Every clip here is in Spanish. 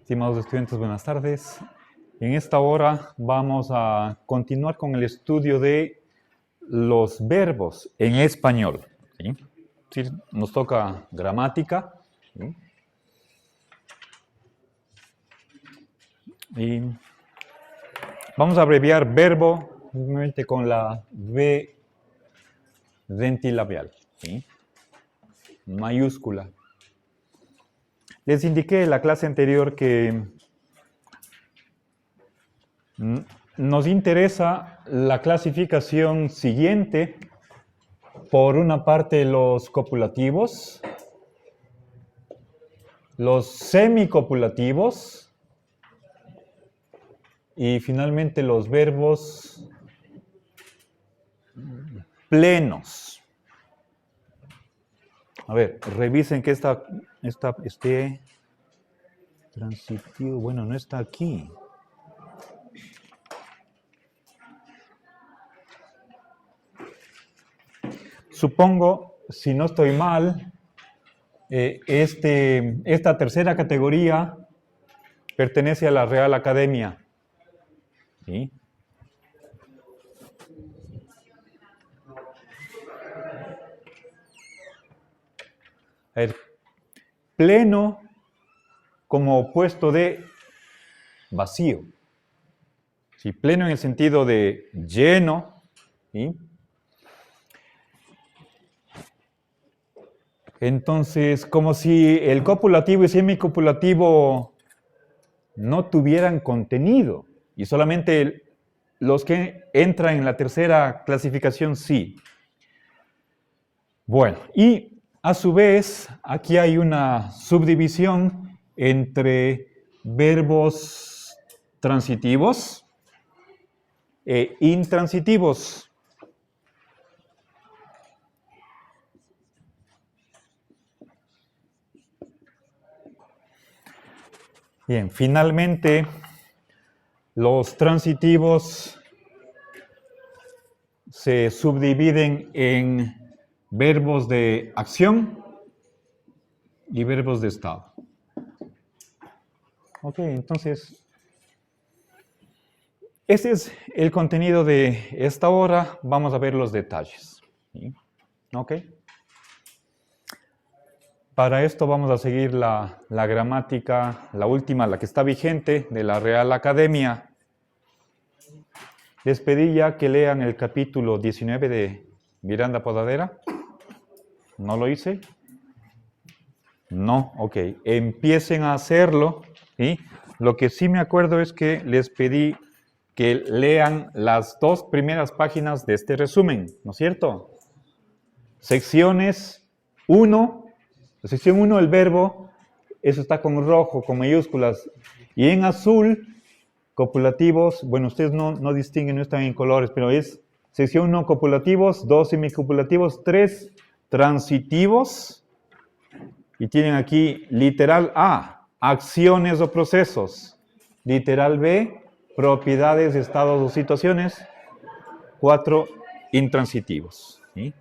Estimados estudiantes, buenas tardes. En esta hora vamos a continuar con el estudio de los verbos en español. ¿Sí? Sí, nos toca gramática. ¿Sí? Y vamos a abreviar verbo simplemente con la V dentilabial, ¿sí? Mayúscula. Les indiqué en la clase anterior que nos interesa la clasificación siguiente. Por una parte, los copulativos, los semicopulativos y finalmente los verbos plenos. A ver, revisen que este transitivo, bueno, no está aquí. Supongo, si no estoy mal, esta tercera categoría pertenece a la Real Academia. ¿Sí? A ver, pleno como opuesto de vacío. ¿Sí? Pleno en el sentido de lleno. ¿Sí? Entonces, como si el copulativo y semicopulativo no tuvieran contenido y solamente los que entran en la tercera clasificación sí. Bueno, y a su vez, aquí hay una subdivisión entre verbos transitivos e intransitivos. Bien, finalmente, los transitivos se subdividen en verbos de acción y verbos de estado. Ok, entonces, ese es el contenido de esta hora. Vamos a ver los detalles. ¿Sí? Ok. Para esto vamos a seguir la gramática, la última, la que está vigente, de la Real Academia. Les pedí ya que lean el capítulo 19 de Miranda Podadera. ¿No lo hice? No, ok. Empiecen a hacerlo. ¿Sí? Lo que sí me acuerdo es que les pedí que lean las 2 primeras páginas de este resumen, ¿no es cierto? Secciones 1. La sección 1, el verbo, eso está con rojo, con mayúsculas. Y en azul, copulativos, bueno, ustedes no distinguen, no están en colores, pero es sección 1, copulativos, 2, semicopulativos, 3, transitivos. Y tienen aquí literal A, acciones o procesos. Literal B, propiedades, estados o situaciones. 4, intransitivos. ¿Sí?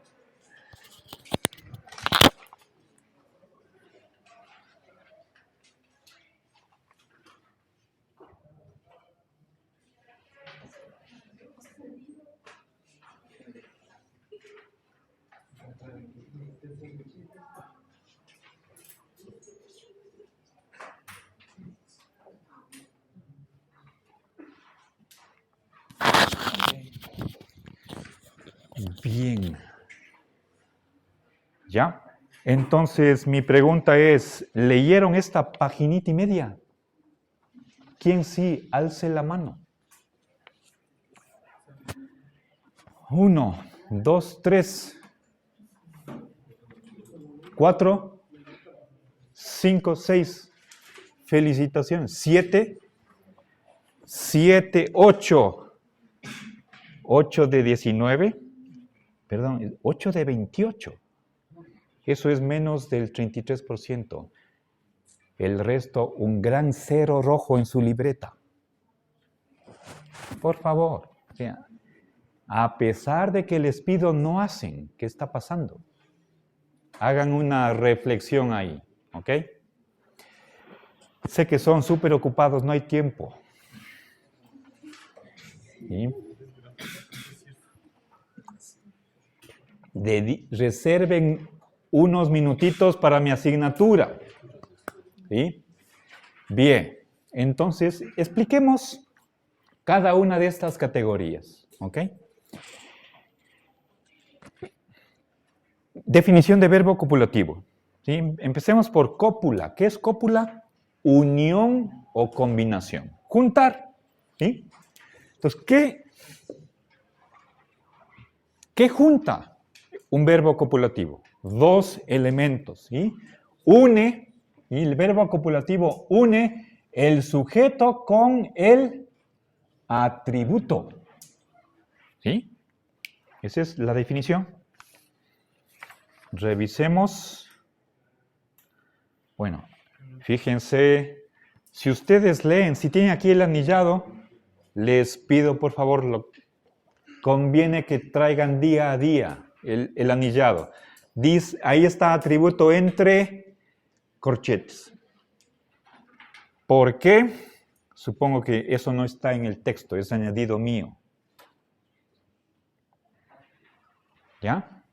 Bien. ¿Ya? Entonces, mi pregunta es, ¿leyeron esta paginita y media? ¿Quién sí? Alce la mano. 1, 2, 3, 4, 5, 6. Felicitaciones. 7, 8. 8 de 19. Perdón, 8 de 28. Eso es menos del 33%. El resto, un gran 0 rojo en su libreta. Por favor. O sea, a pesar de que les pido, no hacen. ¿Qué está pasando? Hagan una reflexión ahí. ¿Ok? Sé que son súper ocupados, no hay tiempo. ¿Sí? Reserven unos minutitos para mi asignatura. ¿Sí? Bien, entonces expliquemos cada una de estas categorías. ¿Ok? Definición de verbo copulativo. ¿Sí? Empecemos por cópula. ¿Qué es cópula? Unión o combinación. Juntar. ¿Sí? Entonces, ¿qué junta un verbo copulativo? Dos elementos. ¿Sí? Une, y el verbo copulativo une el sujeto con el atributo. ¿Sí? Esa es la definición. Revisemos. Bueno, fíjense, si ustedes leen, si tienen aquí el anillado, les pido por favor, conviene que traigan día a día el anillado. Dice, ahí está atributo entre corchetes. ¿Por qué? Supongo que eso no está en el texto, es añadido mío. ¿Ya?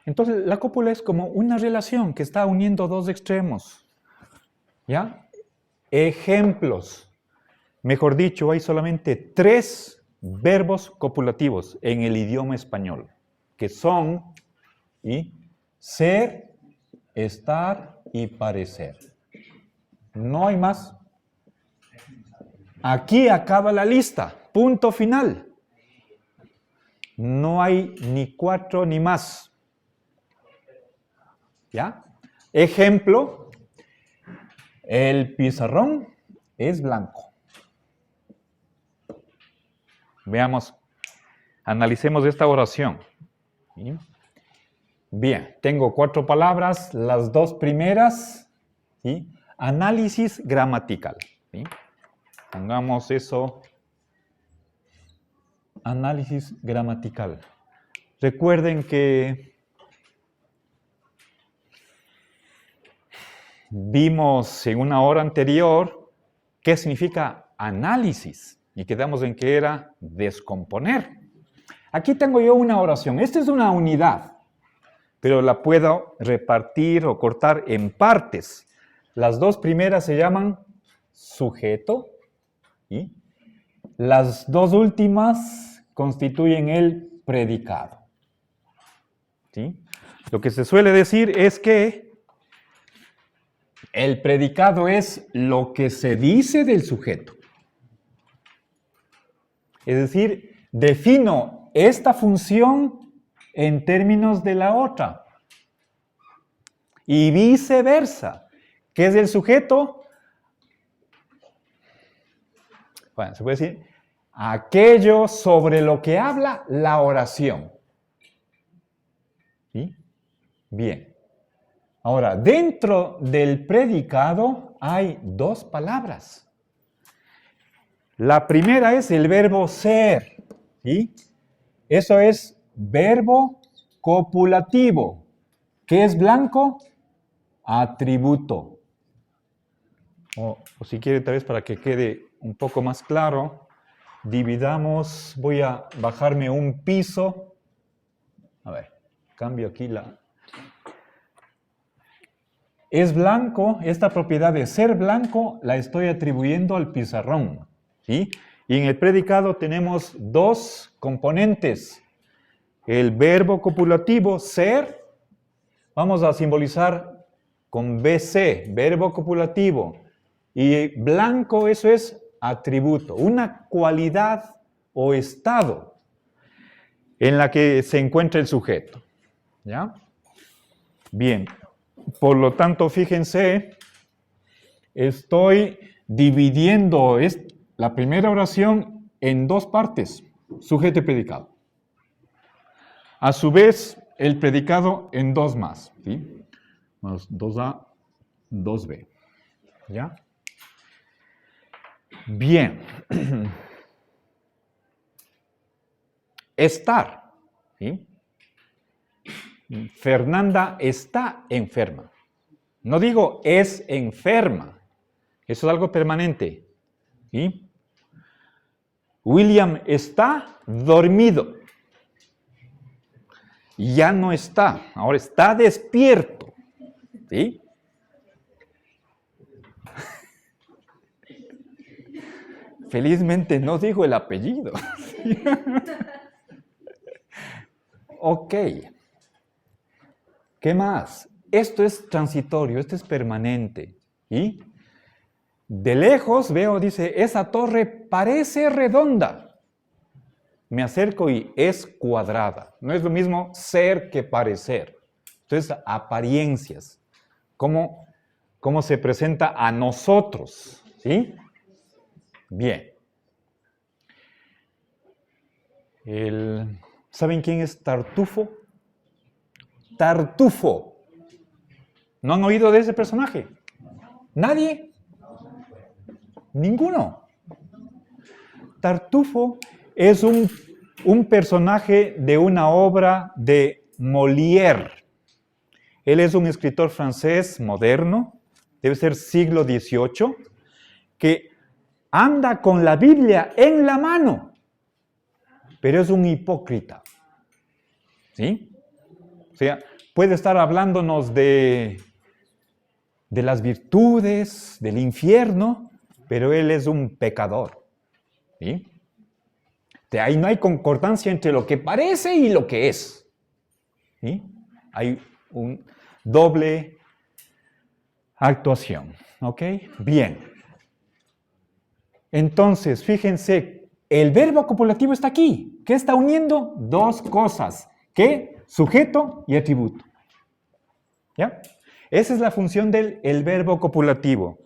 Entonces, la cópula es como una relación que está uniendo dos extremos. ¿Ya? Ejemplos. Mejor dicho, hay solamente 3 verbos copulativos en el idioma español, que son ser, estar y parecer. No hay más. Aquí acaba la lista. Punto final. No hay ni 4 ni más. ¿Ya? Ejemplo, el pizarrón es blanco. Veamos, analicemos esta oración. ¿Sí? Bien, tengo 4 palabras, las 2 primeras, ¿sí? Análisis gramatical. ¿Sí? Pongamos eso, análisis gramatical. Recuerden que vimos en una hora anterior qué significa análisis y quedamos en que era descomponer. Aquí tengo yo una oración. Esta es una unidad, pero la puedo repartir o cortar en partes. Las 2 primeras se llaman sujeto y las 2 últimas constituyen el predicado. ¿Sí? Lo que se suele decir es que el predicado es lo que se dice del sujeto. Es decir, defino esta función en términos de la otra. Y viceversa. ¿Qué es el sujeto? Bueno, se puede decir aquello sobre lo que habla la oración. ¿Sí? Bien. Ahora, dentro del predicado hay 2 palabras. La primera es el verbo ser. ¿Sí? Eso es verbo copulativo. ¿Qué es blanco? Atributo. O si quiere, tal vez para que quede un poco más claro, dividamos, voy a bajarme un piso. A ver, cambio aquí la... Es blanco, esta propiedad de ser blanco la estoy atribuyendo al pizarrón. ¿Sí? Y en el predicado tenemos 2 componentes. El verbo copulativo ser, vamos a simbolizar con BC, verbo copulativo. Y blanco, eso es atributo, una cualidad o estado en la que se encuentra el sujeto. ¿Ya? Bien. Por lo tanto, fíjense, estoy dividiendo la primera oración en 2 partes, sujeto y predicado. A su vez, el predicado en 2 más, ¿sí? Más 2A, 2B. ¿Ya? Bien. Estar, ¿sí? Fernanda está enferma. No digo es enferma. Eso es algo permanente. ¿Sí? William está dormido. Ya no está, ahora está despierto. ¿Sí? Felizmente no digo el apellido. Ok. ¿Qué más? Esto es transitorio, esto es permanente. ¿Y? De lejos veo, dice, esa torre parece redonda. Me acerco y es cuadrada. No es lo mismo ser que parecer. Entonces, apariencias. ¿Cómo se presenta a nosotros? ¿Sí? Bien. ¿Saben quién es Tartufo? Tartufo. ¿No han oído de ese personaje? ¿Nadie? Ninguno. Tartufo es un personaje de una obra de Molière. Él es un escritor francés moderno, debe ser siglo XVIII, que anda con la Biblia en la mano, pero es un hipócrita. ¿Sí? O sea, puede estar hablándonos de las virtudes, del infierno, pero él es un pecador. ¿Sí? De ahí no hay concordancia entre lo que parece y lo que es. ¿Sí? Hay un doble actuación. ¿Ok? Bien. Entonces, fíjense, el verbo copulativo está aquí. ¿Qué está uniendo? Dos cosas. ¿Qué? Sujeto y atributo. ¿Ya? Esa es la función del verbo copulativo.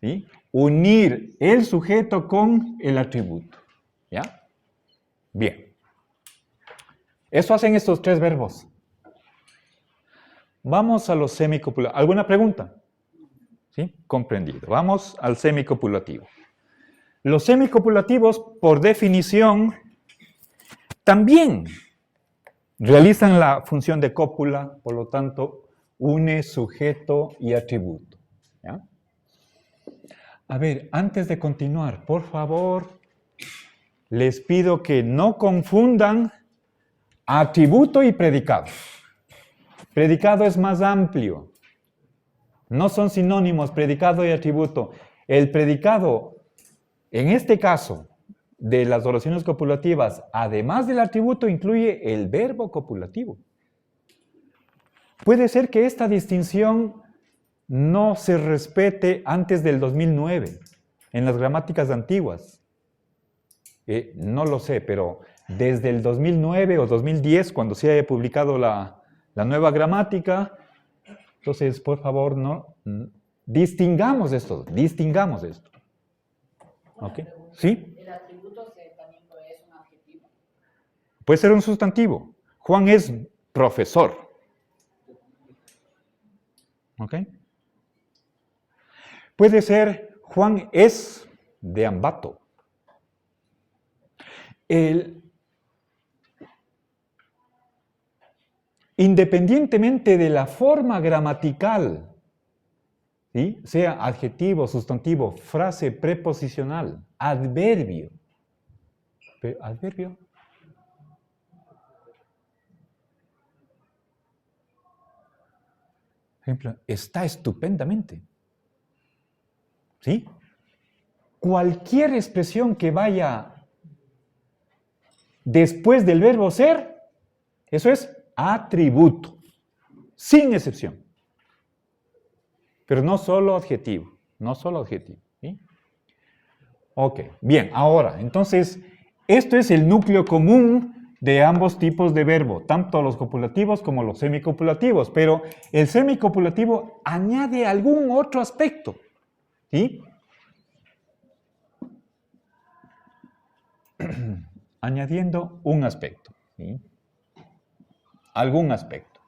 ¿Sí? Unir el sujeto con el atributo. ¿Ya? Bien. Eso hacen estos tres verbos. Vamos a los semicopulativos. ¿Alguna pregunta? ¿Sí? Comprendido. Vamos al semicopulativo. Los semicopulativos, por definición, también realizan la función de cópula, por lo tanto, une sujeto y atributo. ¿Ya? A ver, antes de continuar, por favor, les pido que no confundan atributo y predicado. Predicado es más amplio. No son sinónimos, predicado y atributo. El predicado, en este caso, de las oraciones copulativas, además del atributo, incluye el verbo copulativo. Puede ser que esta distinción no se respete antes del 2009, en las gramáticas antiguas. No lo sé, pero desde el 2009 o 2010, cuando se haya publicado la nueva gramática, entonces, por favor, no distingamos esto. ¿Ok? ¿Sí? El atributo también es un adjetivo. Puede ser un sustantivo. Juan es profesor. ¿Ok? Puede ser Juan es de Ambato. Independientemente de la forma gramatical, ¿sí? Sea adjetivo, sustantivo, frase preposicional, adverbio. ¿Adverbio? Ejemplo, está estupendamente. ¿Sí? Cualquier expresión que vaya después del verbo ser, eso es atributo, sin excepción. Pero no solo adjetivo, ¿sí? Ok, bien, ahora, entonces, esto es el núcleo común de ambos tipos de verbo, tanto los copulativos como los semicopulativos, pero el semicopulativo añade algún otro aspecto, ¿sí? Añadiendo un aspecto, ¿sí? Algún aspecto.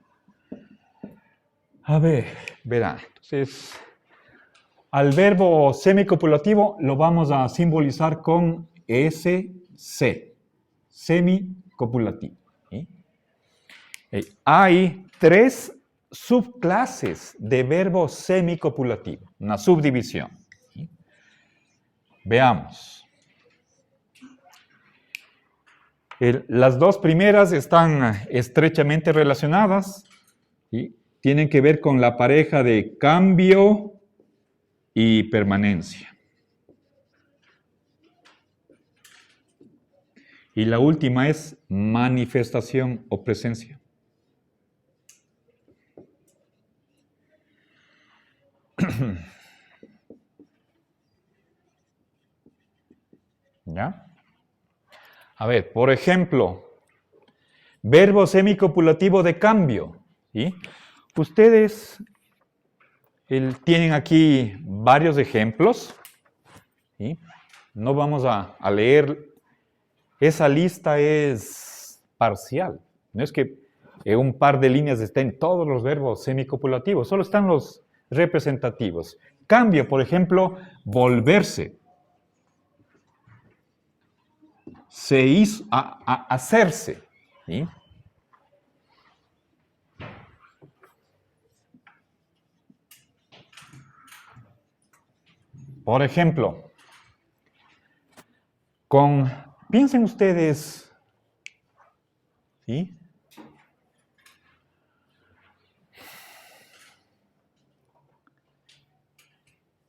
A ver, verán, entonces, al verbo semicopulativo lo vamos a simbolizar con SC, semicopulativo. ¿Sí? Hay 3 subclases de verbo semicopulativo, una subdivisión. Veamos. Las dos primeras están estrechamente relacionadas y tienen que ver con la pareja de cambio y permanencia. Y la última es manifestación o presencia. ¿Ya? A ver, por ejemplo, verbo semicopulativo de cambio. ¿Sí? Ustedes tienen aquí varios ejemplos. ¿Sí? No vamos a leer. Esa lista es parcial. No es que un par de líneas estén todos los verbos semicopulativos, solo están los representativos. Cambio, por ejemplo, volverse. Se hizo, hacerse. ¿Sí? Por ejemplo, piensen ustedes, ¿sí?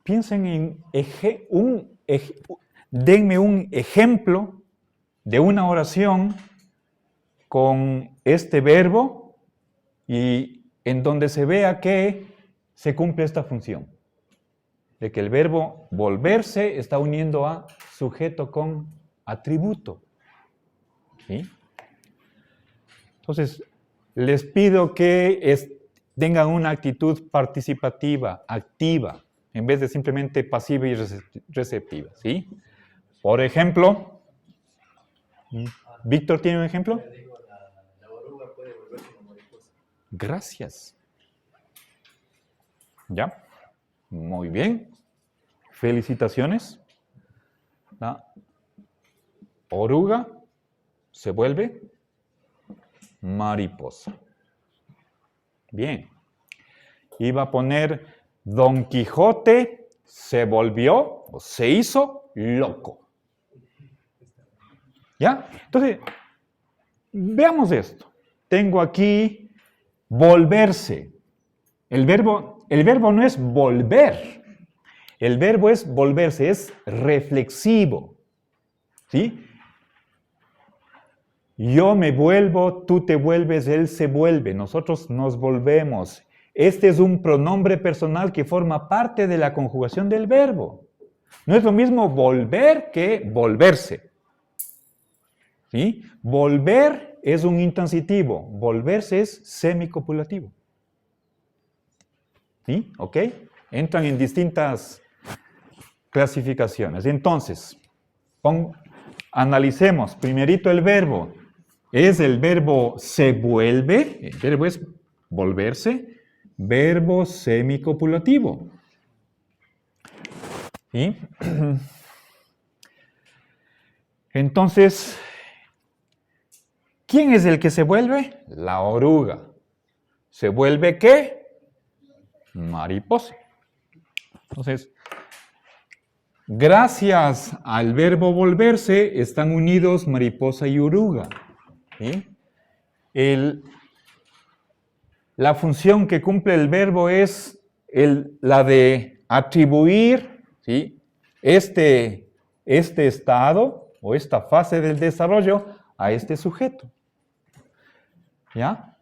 Piensen en denme un ejemplo de una oración con este verbo y en donde se vea que se cumple esta función, de que el verbo volverse está uniendo a sujeto con atributo. ¿Sí? Entonces, les pido que tengan una actitud participativa, activa, en vez de simplemente pasiva y receptiva. ¿Sí? Por ejemplo, ¿Víctor tiene un ejemplo? La oruga puede volverse como mariposa. Gracias. ¿Ya? Muy bien. Felicitaciones. La oruga se vuelve mariposa. Bien. Iba a poner Don Quijote se volvió o se hizo loco. ¿Ya? Entonces, veamos esto. Tengo aquí volverse. El verbo no es volver. El verbo es volverse, es reflexivo. ¿Sí? Yo me vuelvo, tú te vuelves, él se vuelve, nosotros nos volvemos. Este es un pronombre personal que forma parte de la conjugación del verbo. No es lo mismo volver que volverse. ¿Sí? Volver es un intransitivo, volverse es semicopulativo. ¿Sí? ¿Ok? Entran en distintas clasificaciones. Entonces, analicemos primerito el verbo. Es el verbo se vuelve, el verbo es volverse, verbo semicopulativo. ¿Sí? Entonces, ¿quién es el que se vuelve? La oruga. ¿Se vuelve qué? Mariposa. Entonces, gracias al verbo volverse, están unidos mariposa y oruga. ¿Sí? La función que cumple el verbo es la de atribuir, ¿sí?, este estado o esta fase del desarrollo a este sujeto. ¿Ya?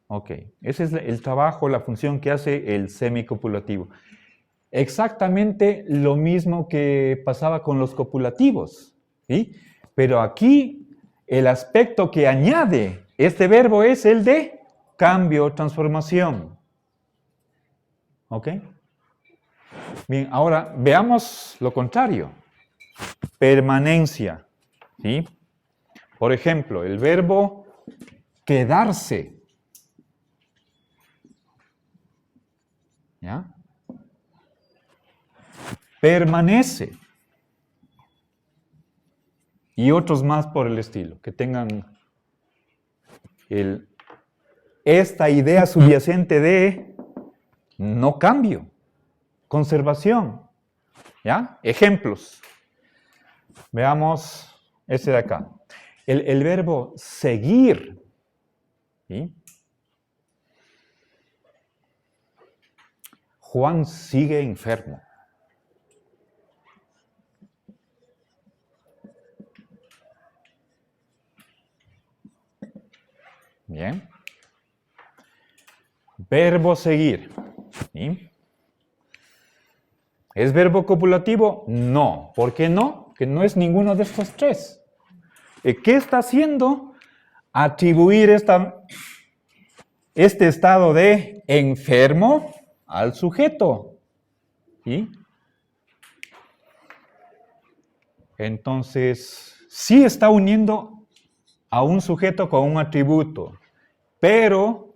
Ok. Ese es el trabajo, la función que hace el semicopulativo. Exactamente lo mismo que pasaba con los copulativos. ¿Sí? Pero aquí el aspecto que añade este verbo es el de cambio, transformación. ¿Ok? Bien, ahora veamos lo contrario. Permanencia. ¿Sí? Por ejemplo, el verbo quedarse. ¿Ya? Permanece. Y otros más por el estilo, que tengan esta idea subyacente de no cambio, conservación. ¿Ya? Ejemplos. Veamos este de acá. El verbo seguir. ¿Sí? Juan sigue enfermo. Bien. Verbo seguir. ¿Sí? ¿Es verbo copulativo? No. ¿Por qué no? Que no es ninguno de estos tres. ¿Qué está haciendo? Atribuir este estado de enfermo al sujeto. ¿Sí? Entonces, sí está uniendo a un sujeto con un atributo, pero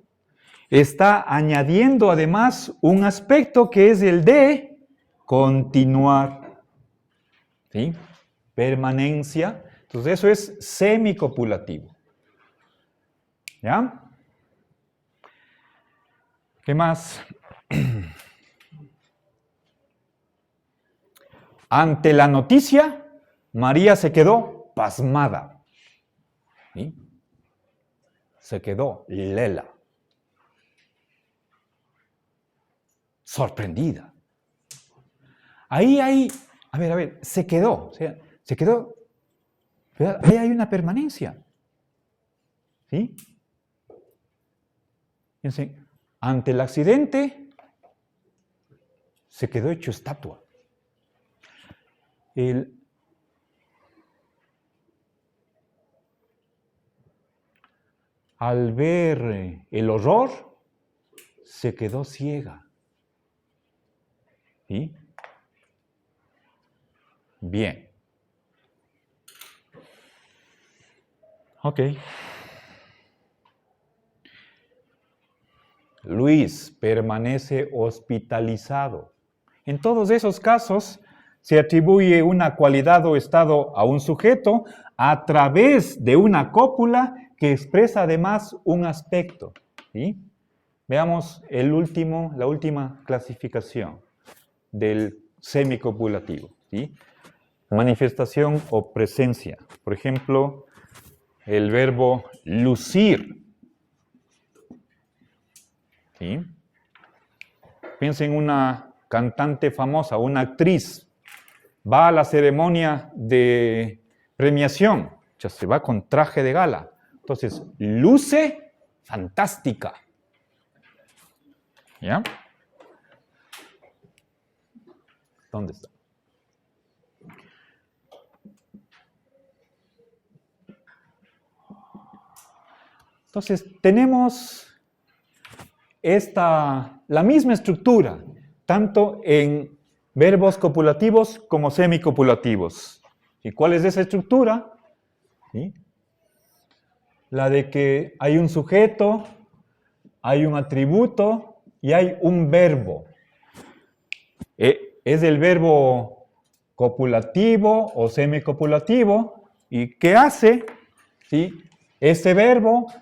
está añadiendo además un aspecto que es el de continuar. ¿Sí? Permanencia. Entonces, eso es semicopulativo. ¿Ya? ¿Qué más? Ante la noticia, María se quedó pasmada. ¿Sí? Se quedó lela. Sorprendida. Ahí, a ver, se quedó. O sea, se quedó. Ahí hay una permanencia. ¿Sí? Fíjense, ante el accidente, se quedó hecho estatua. Al ver el horror, se quedó ciega. ¿Sí? Bien. Ok. Luis permanece hospitalizado. En todos esos casos, se atribuye una cualidad o estado a un sujeto a través de una cópula que expresa además un aspecto. ¿Sí? Veamos la última clasificación del semicopulativo. ¿Sí? Manifestación o presencia. Por ejemplo, el verbo lucir. ¿Sí? Piensa en una cantante famosa, una actriz. Va a la ceremonia de premiación, ya se va con traje de gala. Entonces, luce fantástica. ¿Ya? ¿Dónde está? Entonces, tenemos la misma estructura, tanto en verbos copulativos como semicopulativos. ¿Y cuál es esa estructura? ¿Sí? La de que hay un sujeto, hay un atributo y hay un verbo. Es el verbo copulativo o semicopulativo. ¿Y qué hace? ¿Sí? Este verbo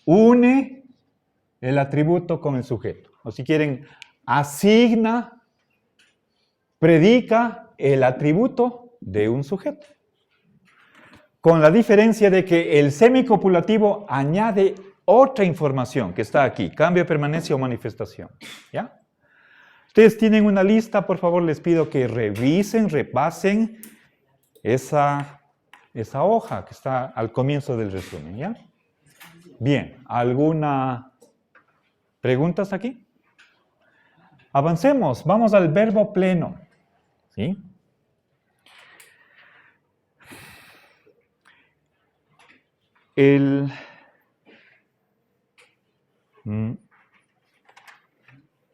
une el atributo con el sujeto. O si quieren, asigna, predica el atributo de un sujeto. Con la diferencia de que el semicopulativo añade otra información que está aquí, cambio, permanencia o manifestación. ¿Ya? Ustedes tienen una lista, por favor, les pido que revisen, repasen esa hoja que está al comienzo del resumen. ¿Ya? Bien, ¿alguna preguntas aquí? Avancemos, vamos al verbo pleno. ¿Sí?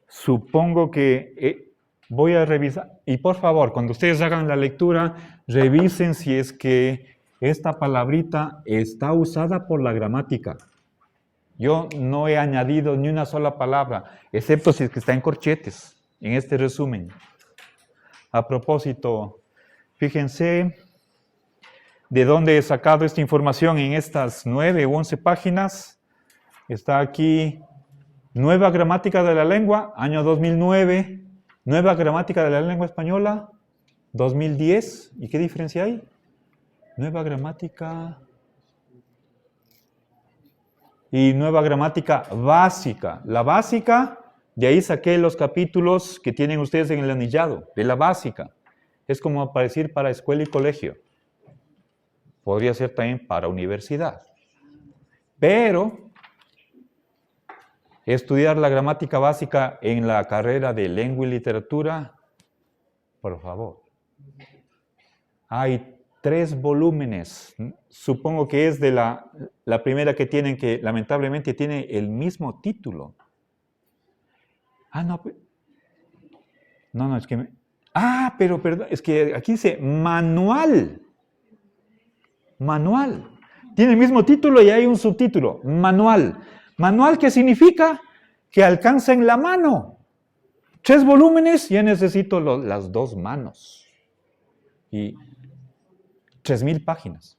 Supongo que voy a revisar, y por favor, cuando ustedes hagan la lectura, revisen si es que esta palabrita está usada por la gramática. Yo no he añadido ni una sola palabra, excepto si es que está en corchetes, en este resumen. A propósito, fíjense de dónde he sacado esta información en estas 9 u 11 páginas. Está aquí, Nueva Gramática de la Lengua, año 2009, Nueva Gramática de la Lengua Española, 2010. ¿Y qué diferencia hay? Nueva gramática y nueva gramática básica. La básica, de ahí saqué los capítulos que tienen ustedes en el anillado, de la básica. Es como para decir para escuela y colegio. Podría ser también para universidad. Pero estudiar la gramática básica en la carrera de lengua y literatura, por favor. Hay 3 volúmenes. Supongo que es de la primera que tienen, que lamentablemente tiene el mismo título. No. No, es que... pero perdón, es que aquí dice manual. Manual. Tiene el mismo título y hay un subtítulo. Manual. Manual, ¿qué significa? Que alcanza en la mano. 3 volúmenes, ya necesito las 2 manos. Y 3,000 páginas.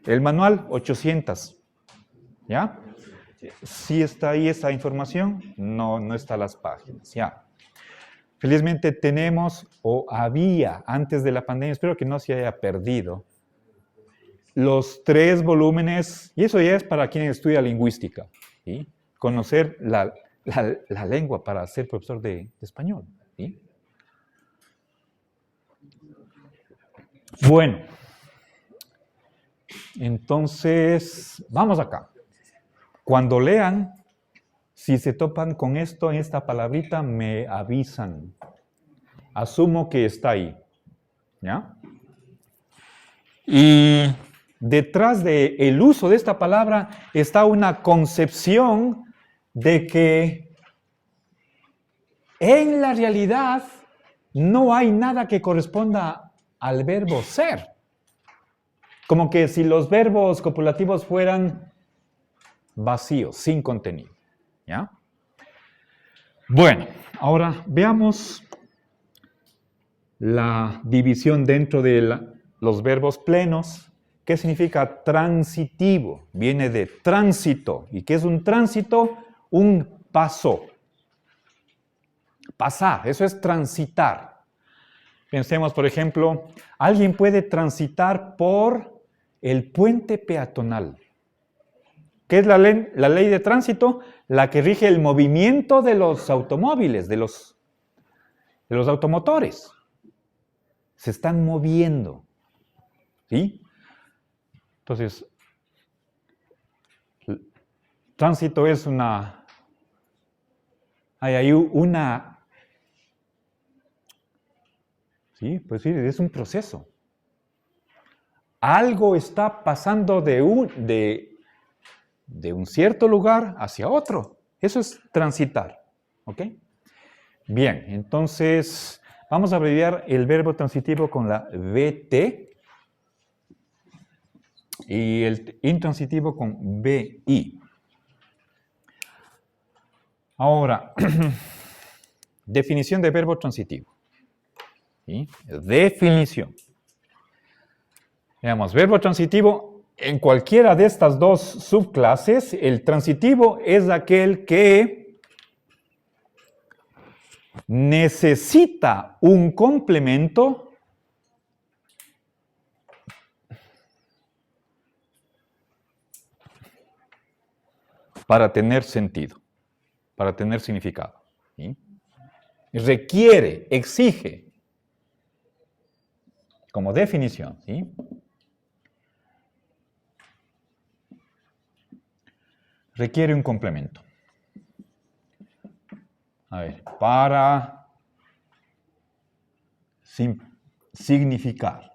El manual, 800. ¿Ya? ¿Sí está ahí esa información? No está las páginas. Ya. Felizmente tenemos, o había antes de la pandemia, espero que no se haya perdido, los 3 volúmenes, y eso ya es para quien estudia lingüística, ¿sí? Conocer la lengua para ser profesor de español, ¿sí? Bueno, entonces, vamos acá. Cuando lean, si se topan con esto, en esta palabrita, me avisan. Asumo que está ahí, ¿ya? Y detrás del uso de esta palabra está una concepción de que en la realidad no hay nada que corresponda al verbo ser. Como que si los verbos copulativos fueran vacíos, sin contenido. ¿Ya? Bueno, ahora veamos la división dentro de los verbos plenos. ¿Qué significa transitivo? Viene de tránsito. ¿Y qué es un tránsito? Un paso. Pasar, eso es transitar. Pensemos, por ejemplo, alguien puede transitar por el puente peatonal. ¿Qué es la ley de tránsito? La que rige el movimiento de los automóviles, de los automotores. Se están moviendo. ¿Sí? Entonces, tránsito es sí, pues sí, es un proceso. Algo está pasando de un cierto lugar hacia otro. Eso es transitar. ¿Ok? Bien, entonces vamos a abreviar el verbo transitivo con la VT y el intransitivo con VI. Ahora, definición de verbo transitivo. ¿Sí? Definición. Veamos, verbo transitivo, en cualquiera de estas 2 subclases, el transitivo es aquel que necesita un complemento para tener sentido, para tener significado. ¿Sí? Requiere, exige, como definición, ¿sí? Requiere un complemento. A ver, para significar.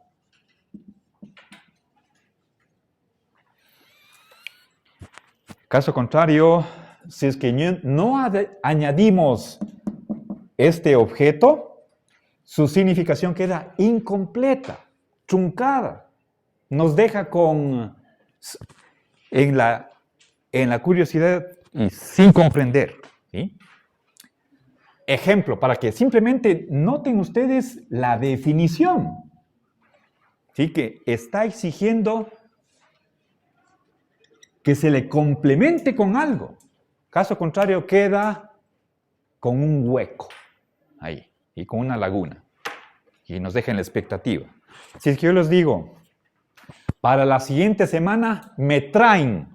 Caso contrario, si es que no añadimos este objeto, su significación queda incompleta, truncada. Nos deja en la curiosidad y sin comprender. ¿Sí? Ejemplo, para que simplemente noten ustedes la definición. ¿Sí? Que está exigiendo que se le complemente con algo. Caso contrario, queda con un hueco ahí y con una laguna. y nos deja en la expectativa. Si es que yo les digo, para la siguiente semana me traen,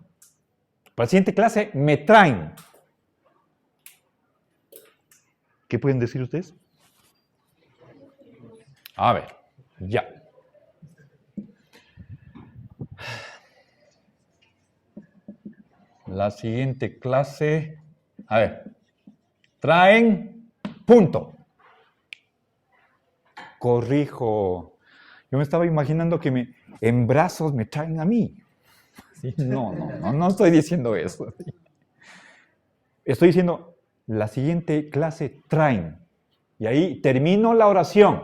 para la siguiente clase me traen. ¿Qué pueden decir ustedes? A ver, ya. La siguiente clase, a ver, traen, punto. Corrijo. Yo me estaba imaginando que en brazos me traen a mí. ¿Sí? No estoy diciendo eso. Estoy diciendo, la siguiente clase traen. Y ahí termino la oración.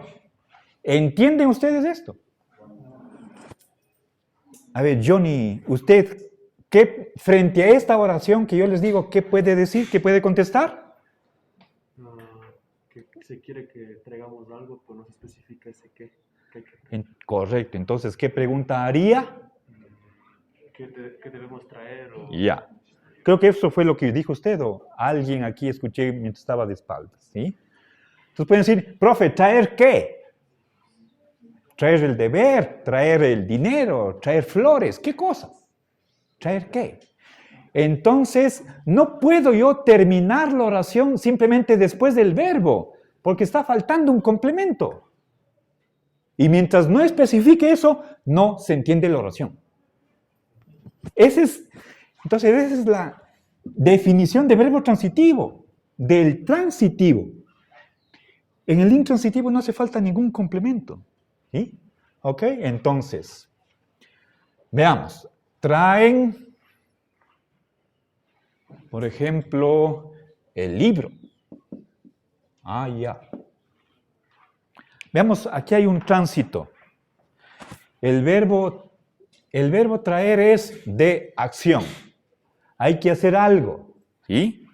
¿Entienden ustedes esto? A ver, Johnny, usted, frente a esta oración que yo les digo, ¿qué puede decir? ¿Qué puede contestar? Que se quiere que traigamos algo, pues no se especifica ese qué. Correcto. Entonces, ¿qué pregunta haría? ¿Qué debemos traer? Ya. Creo que eso fue lo que dijo usted o alguien aquí escuché mientras estaba de espaldas, ¿sí? Entonces pueden decir, profe, ¿traer qué? Traer el deber, traer el dinero, traer flores, ¿qué cosa? ¿Traer qué? Entonces, no puedo yo terminar la oración simplemente después del verbo, porque está faltando un complemento. Y mientras no especifique eso, no se entiende la oración. Entonces, esa es la definición de verbo transitivo, del transitivo. En el intransitivo no hace falta ningún complemento. ¿Sí? ¿Ok? Entonces, veamos. Traen, por ejemplo, el libro. Ya. Veamos, aquí hay un tránsito. El verbo traer es de acción. Hay que hacer algo. ¿Sí?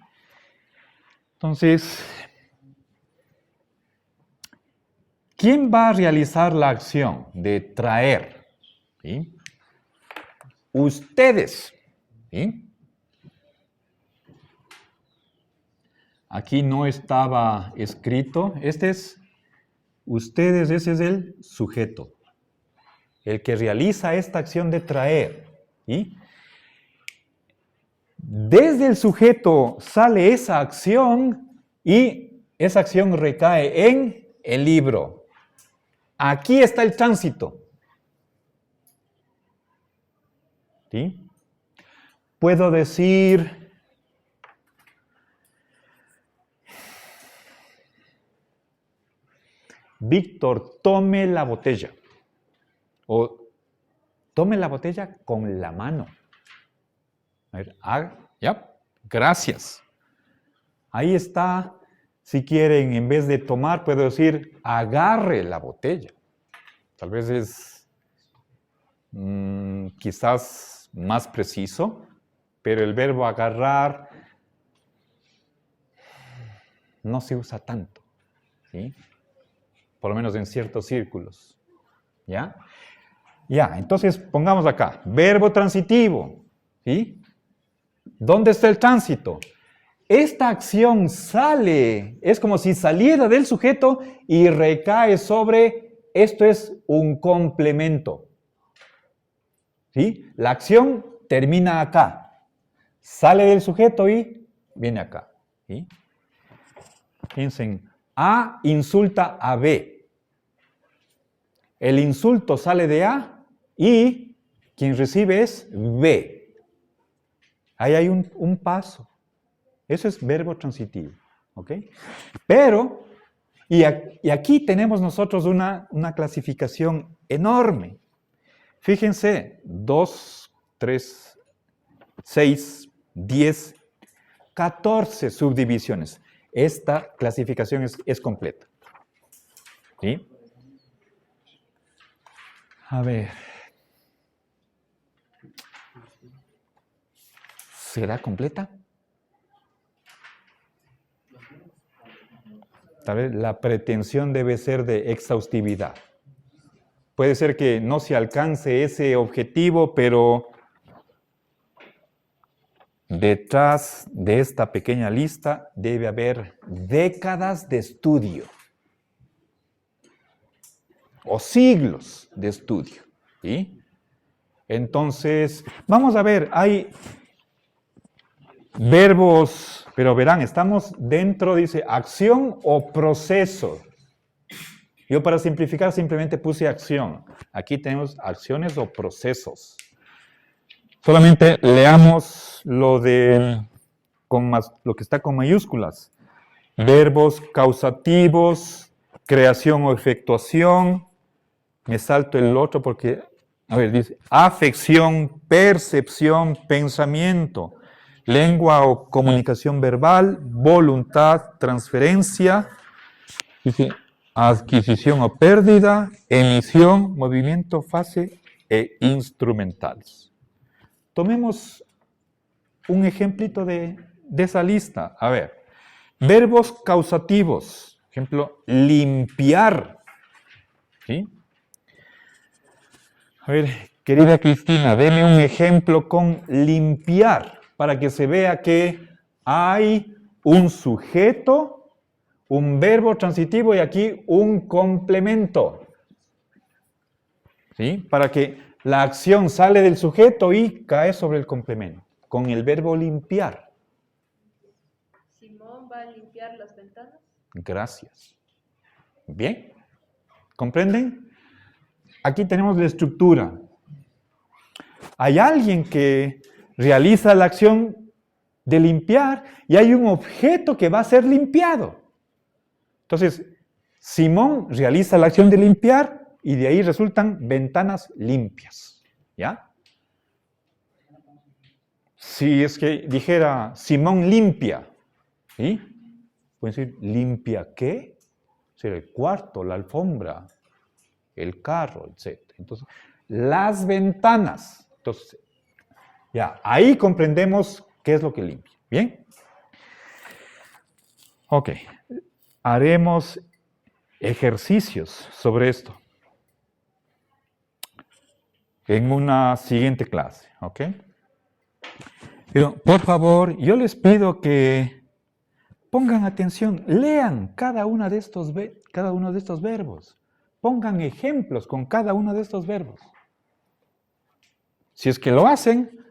Entonces, ¿quién va a realizar la acción de traer? ¿Sí? Ustedes. ¿Sí? Aquí no estaba escrito. Ustedes, ese es el sujeto. El que realiza esta acción de traer. ¿Sí? Desde el sujeto sale esa acción y esa acción recae en el libro. Aquí está el tránsito. ¿Sí? Puedo decir, Víctor, tome la botella. O tome la botella con la mano. A ver, ya, gracias. Ahí está. Si quieren, en vez de tomar, puedo decir, agarre la botella. Tal vez es quizás más preciso, pero el verbo agarrar no se usa tanto, ¿sí? Por lo menos en ciertos círculos. ¿Ya? Ya, entonces pongamos acá, verbo transitivo, ¿sí? ¿Dónde está el tránsito? Esta acción sale, es como si saliera del sujeto y recae sobre, esto es un complemento. ¿Sí? La acción termina acá, sale del sujeto y viene acá. ¿Sí? Piensen, A insulta a B. El insulto sale de A y quien recibe es B. Ahí hay un paso. Eso es verbo transitivo. ¿Ok? Pero, y aquí tenemos nosotros una clasificación enorme. Fíjense, 2, 3, 6, 10, 14 subdivisiones. Esta clasificación es completa. ¿Sí? A ver. ¿Será completa? Tal vez la pretensión debe ser de exhaustividad. Puede ser que no se alcance ese objetivo, pero detrás de esta pequeña lista debe haber décadas de estudio. o siglos de estudio. ¿Sí? Entonces, vamos a ver, hay verbos, pero verán, estamos dentro, dice, acción o proceso. Yo para simplificar simplemente puse acción. Aquí tenemos acciones o procesos. Solamente leamos lo que está con mayúsculas. Verbos causativos, creación o efectuación. Me salto el otro porque, a ver, dice afección, percepción, pensamiento, lengua o comunicación verbal, voluntad, transferencia, dice adquisición o pérdida, emisión, movimiento, fase e instrumentales. Tomemos un ejemplito de esa lista. A ver, verbos causativos. Ejemplo, limpiar. ¿Sí? A ver, querida Cristina, deme un ejemplo con limpiar para que se vea que hay un sujeto, un verbo transitivo y aquí un complemento. ¿Sí? Para que la acción sale del sujeto y cae sobre el complemento, con el verbo limpiar. Simón va a limpiar las ventanas. Gracias. Bien. ¿Comprenden? Aquí tenemos la estructura. Hay alguien que realiza la acción de limpiar y hay un objeto que va a ser limpiado. Entonces, Simón realiza la acción de limpiar y de ahí resultan ventanas limpias. ¿Ya? Si es que dijera Simón limpia, ¿sí? Pueden decir, ¿limpia qué? Será el cuarto, la alfombra, el carro, etc. Entonces, las ventanas. Entonces, ya, ahí comprendemos qué es lo que limpia. ¿Bien? Ok. Haremos ejercicios sobre esto en una siguiente clase, ¿ok? Pero, por favor, yo les pido que pongan atención, lean cada uno de estos verbos. Pongan ejemplos con cada uno de estos verbos. Si es que lo hacen,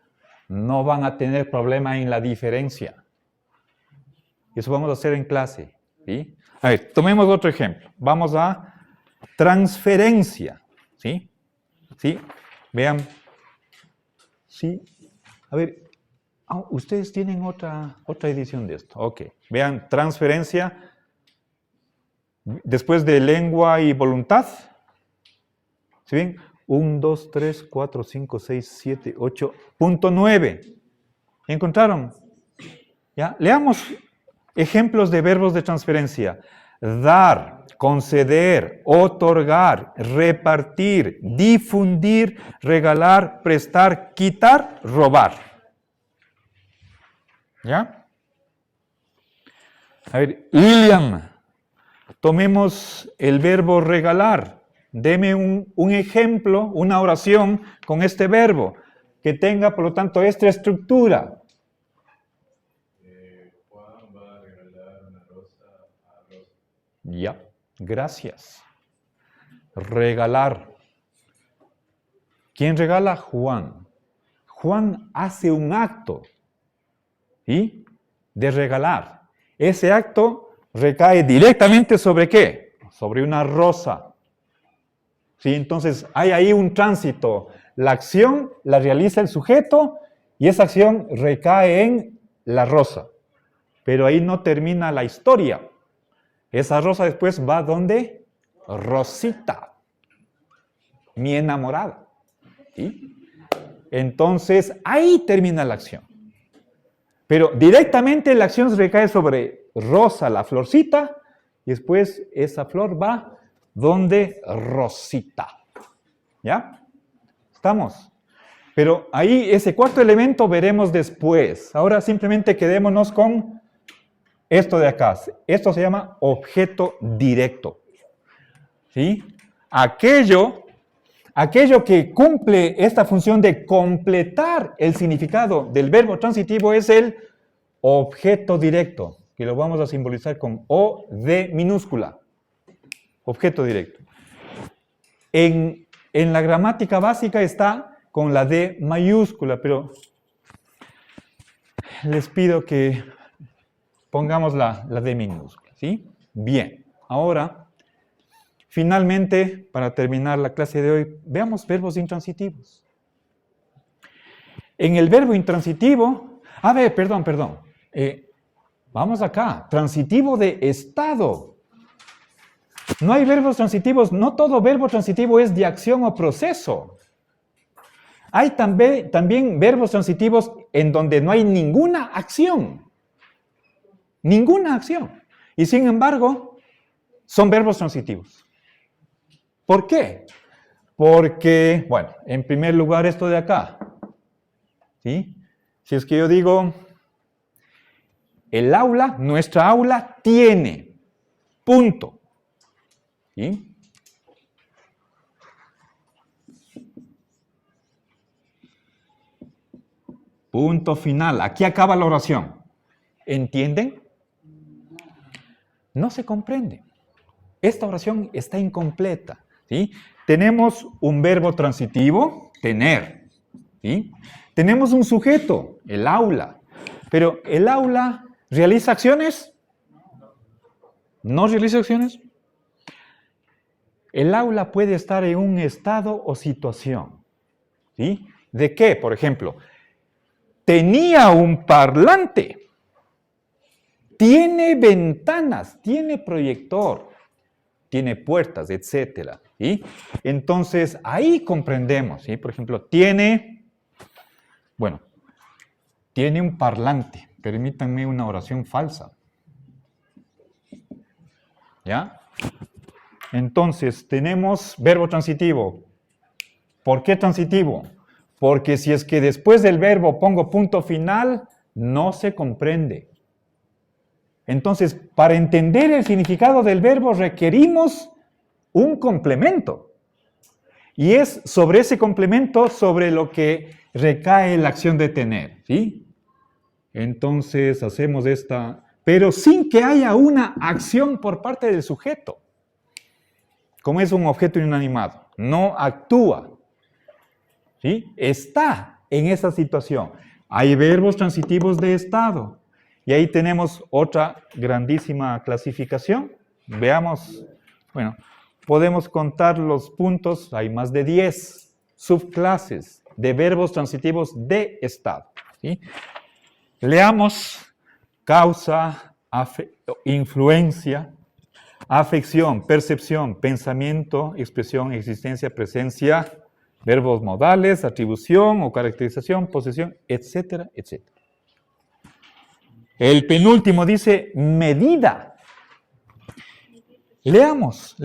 no van a tener problema en la diferencia. Eso vamos a hacer en clase. ¿Sí? A ver, tomemos otro ejemplo. Vamos a transferencia. ¿Sí? ¿Sí? Vean. ¿Sí? A ver, ustedes tienen otra edición de esto. Ok. Vean, transferencia. Después de lengua y voluntad. ¿Sí ven? 1, 2, 3, 4, 5, 6, 7, 8, punto 9. ¿Encontraron? ¿Ya? Leamos ejemplos de verbos de transferencia. Dar, conceder, otorgar, repartir, difundir, regalar, prestar, quitar, robar. ¿Ya? A ver, Lilian, tomemos el verbo regalar. Deme un ejemplo, una oración con este verbo, que tenga, por lo tanto, esta estructura. Juan va a regalar una rosa a Rosa. Ya, gracias. Regalar. ¿Quién regala? Juan. Juan hace un acto, ¿sí?, de regalar. Ese acto recae directamente ¿sobre qué? Sobre una rosa. ¿Sí? Entonces, hay ahí un tránsito. La acción la realiza el sujeto y esa acción recae en la rosa. Pero ahí no termina la historia. Esa rosa después va ¿dónde? Rosita, mi enamorada. ¿Sí? Entonces, ahí termina la acción. Pero directamente la acción recae sobre Rosa, la florcita, y después esa flor va donde Rosita. ¿Ya? ¿Estamos? Pero ahí ese cuarto elemento veremos después. Ahora simplemente quedémonos con esto de acá. Esto se llama objeto directo. ¿Sí? Aquello que cumple esta función de completar el significado del verbo transitivo es el objeto directo, que lo vamos a simbolizar con O, D minúscula. Objeto directo. En la gramática básica está con la D mayúscula, pero les pido que pongamos la D minúscula, ¿sí? Bien, ahora, finalmente, para terminar la clase de hoy, veamos verbos intransitivos. En el verbo intransitivo, perdón. Vamos acá, transitivo de estado. No hay verbos transitivos, no todo verbo transitivo es de acción o proceso. Hay también verbos transitivos en donde no hay ninguna acción. Ninguna acción. Y sin embargo, son verbos transitivos. ¿Por qué? Porque, bueno, en primer lugar esto de acá. ¿Sí? Si es que yo digo, el aula, nuestra aula tiene, punto. ¿Sí? Punto final. Aquí acaba la oración. ¿Entienden? No se comprende. Esta oración está incompleta. ¿Sí? Tenemos un verbo transitivo, tener. ¿Sí? Tenemos un sujeto, el aula. Pero ¿el aula realiza acciones? ¿No realiza acciones? El aula puede estar en un estado o situación. ¿Sí? ¿De qué? Por ejemplo, tenía un parlante, tiene ventanas, tiene proyector, tiene puertas, etc. ¿Sí? Entonces, ahí comprendemos. ¿Sí? Por ejemplo, tiene un parlante. Permítanme una oración falsa. ¿Ya? Entonces, tenemos verbo transitivo. ¿Por qué transitivo? Porque si es que después del verbo pongo punto final, no se comprende. Entonces, para entender el significado del verbo requerimos un complemento. Y es sobre ese complemento sobre lo que recae la acción de tener. ¿Sí? Entonces, hacemos esta, pero sin que haya una acción por parte del sujeto. Como es un objeto inanimado, no actúa, ¿sí? Está en esa situación. Hay verbos transitivos de estado. Y ahí tenemos otra grandísima clasificación. Veamos, podemos contar los puntos, hay más de 10 subclases de verbos transitivos de estado. ¿Sí? Leamos causa, influencia, afección, percepción, pensamiento, expresión, existencia, presencia, verbos modales, atribución o caracterización, posesión, etcétera, etcétera. El penúltimo dice medida. Leamos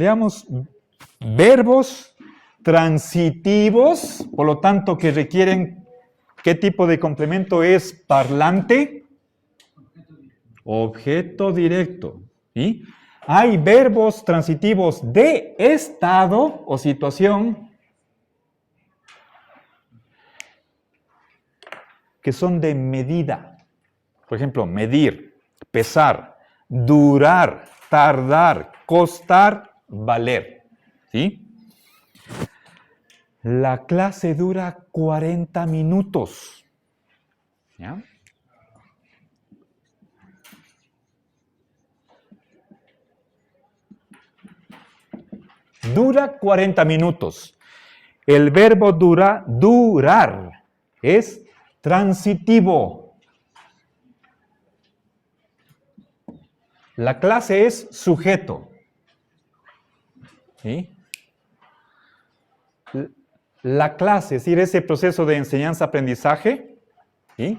verbos transitivos, por lo tanto que requieren, ¿qué tipo de complemento es parlante? Objeto directo. ¿Sí? Hay verbos transitivos de estado o situación que son de medida. Por ejemplo, medir, pesar, durar, tardar, costar, valer. ¿Sí? La clase dura 40 minutos. ¿Ya? Dura 40 minutos. El verbo durar es transitivo. La clase es sujeto. ¿Sí? La clase, es decir, ese proceso de enseñanza-aprendizaje, ¿sí?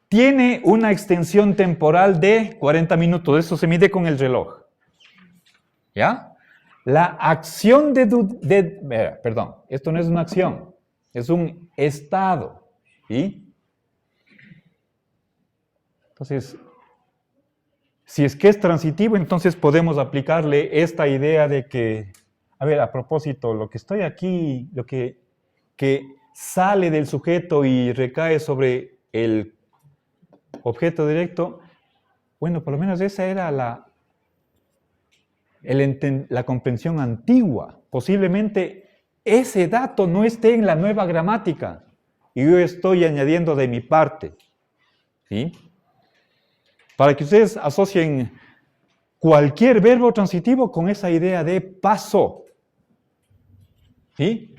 Tiene una extensión temporal de 40 minutos. Eso se mide con el reloj. ¿Ya? La acción perdón, esto no es una acción, es un estado. ¿Sí? Entonces, si es que es transitivo, entonces podemos aplicarle esta idea de que, a propósito, lo que estoy aquí, lo que sale del sujeto y recae sobre el objeto directo, por lo menos esa era la comprensión antigua. Posiblemente ese dato no esté en la nueva gramática y yo estoy añadiendo de mi parte. ¿Sí? Para que ustedes asocien cualquier verbo transitivo con esa idea de paso. ¿Sí?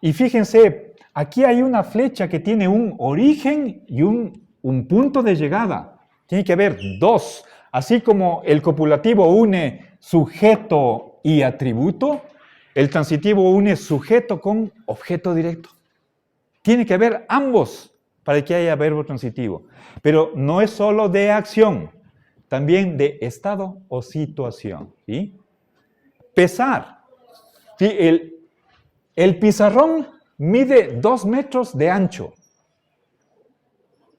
Y fíjense, aquí hay una flecha que tiene un origen y un punto de llegada. Tiene que haber dos. Así como el copulativo une sujeto y atributo, el transitivo une sujeto con objeto directo. Tiene que haber ambos para que haya verbo transitivo. Pero no es solo de acción, también de estado o situación. ¿Sí? Pesar. ¿Sí? El pizarrón mide 2 metros de ancho.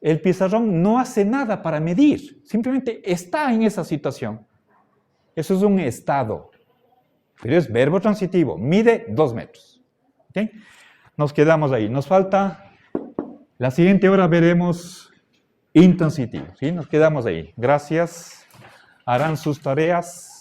El pizarrón no hace nada para medir, simplemente está en esa situación. Eso es un estado, pero es verbo transitivo, mide 2 metros. ¿Okay? Nos quedamos ahí. Nos falta, la siguiente hora veremos intransitivo. ¿Sí? Nos quedamos ahí. Gracias. Harán sus tareas.